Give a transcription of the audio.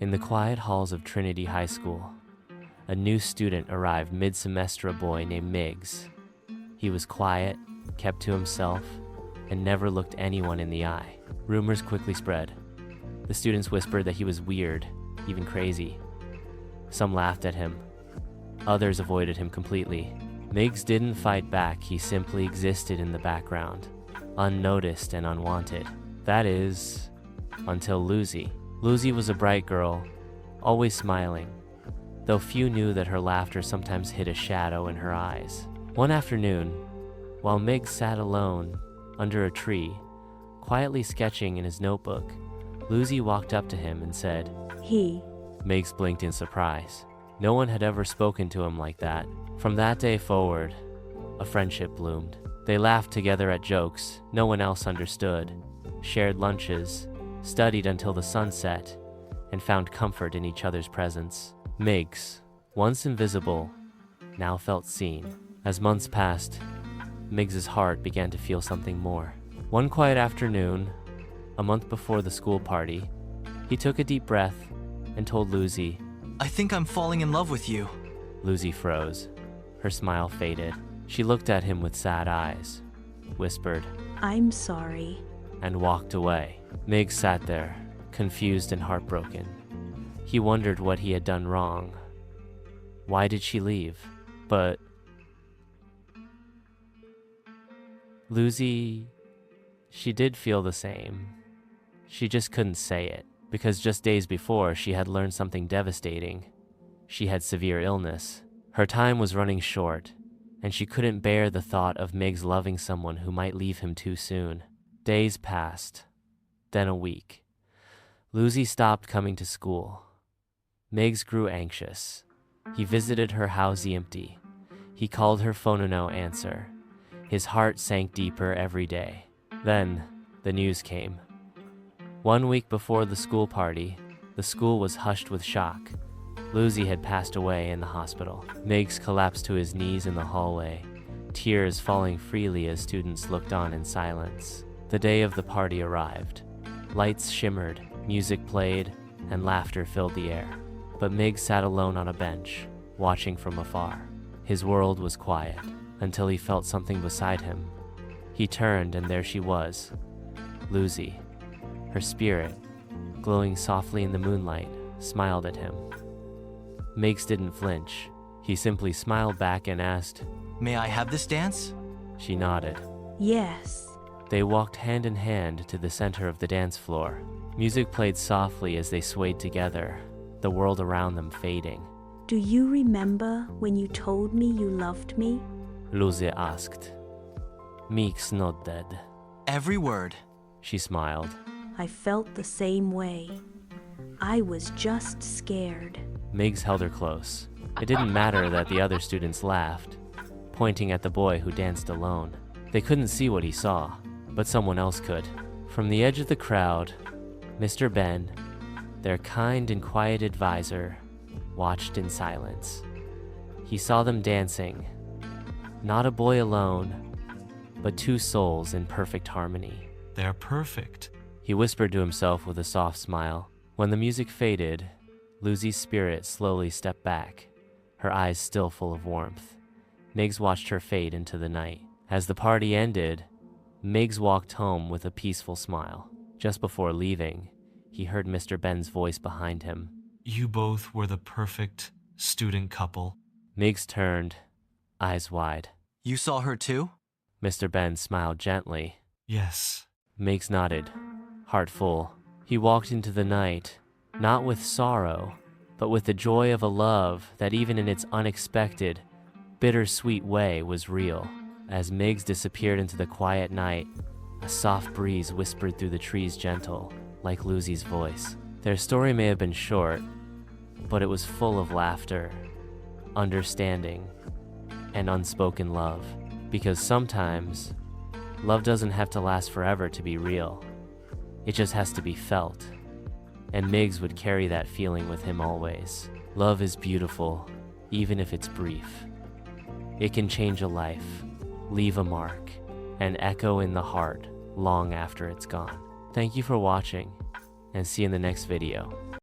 In the quiet halls of Trinity High School, a new student arrived mid-semester, a boy named Miggs. He was quiet, kept to himself, and never looked anyone in the eye. Rumors quickly spread. The students whispered that he was weird, even crazy. Some laughed at him. Others avoided him completely. Miggs didn't fight back, he simply existed in the background, unnoticed and unwanted. That is, until Lucy. Lucy was a bright girl, always smiling, though few knew that her laughter sometimes hid a shadow in her eyes. One afternoon, while Miggs sat alone under a tree, quietly sketching in his notebook, Lucy walked up to him and said, He. Miggs blinked in surprise. No one had ever spoken to him like that. From that day forward, a friendship bloomed. They laughed together at jokes no one else understood, shared lunches, studied until the sun set, and found comfort in each other's presence. Miggs, once invisible, now felt seen. As months passed, Miggs's heart began to feel something more. One quiet afternoon, a month before the school party, he took a deep breath and told Lucy, I think I'm falling in love with you. Lucy froze. Her smile faded. She looked at him with sad eyes, whispered, I'm sorry, and walked away. Miggs sat there, confused and heartbroken. He wondered what he had done wrong. Why did she leave? But Lucy, she did feel the same. She just couldn't say it, because just days before she had learned something devastating. She had severe illness. Her time was running short, and she couldn't bear the thought of Miggs loving someone who might leave him too soon. Days passed, then a week. Lucy stopped coming to school. Miggs grew anxious. He visited her house empty. He called her phone, no answer. His heart sank deeper every day. Then, the news came. 1 week before the school party, the school was hushed with shock. Lucy had passed away in the hospital. Miggs collapsed to his knees in the hallway, tears falling freely as students looked on in silence. The day of the party arrived. Lights shimmered, music played, and laughter filled the air. But Miggs sat alone on a bench, watching from afar. His world was quiet, until he felt something beside him. He turned, and there she was, Lucy. Her spirit, glowing softly in the moonlight, smiled at him. Miggs didn't flinch. He simply smiled back and asked, May I have this dance? She nodded. yes. They walked hand in hand to the center of the dance floor. Music played softly as they swayed together, the world around them fading. Do you remember when you told me you loved me? Lucy asked. Miggs nodded. Every word. She smiled. I felt the same way. I was just scared. Miggs held her close. It didn't matter that the other students laughed, pointing at the boy who danced alone. They couldn't see what he saw, but someone else could. From the edge of the crowd, Mr. Ben, their kind and quiet advisor, watched in silence. He saw them dancing, not a boy alone, but two souls in perfect harmony. They're perfect. He whispered to himself with a soft smile. When the music faded, Lucy's spirit slowly stepped back, her eyes still full of warmth. Miggs watched her fade into the night. As the party ended, Miggs walked home with a peaceful smile. Just before leaving, he heard Mr. Ben's voice behind him. You both were the perfect student couple. Miggs turned, eyes wide. You saw her too? Mr. Ben smiled gently. Yes. Miggs nodded, heart full. He walked into the night, not with sorrow, but with the joy of a love that even in its unexpected, bittersweet way was real. As Miggs disappeared into the quiet night, a soft breeze whispered through the trees, gentle, like Lucy's voice. Their story may have been short, but it was full of laughter, understanding, and unspoken love. Because sometimes, love doesn't have to last forever to be real. It just has to be felt. And Miggs would carry that feeling with him always. Love is beautiful, even if it's brief. It can change a life, leave a mark, and echo in the heart long after it's gone. Thank you for watching, and see you in the next video.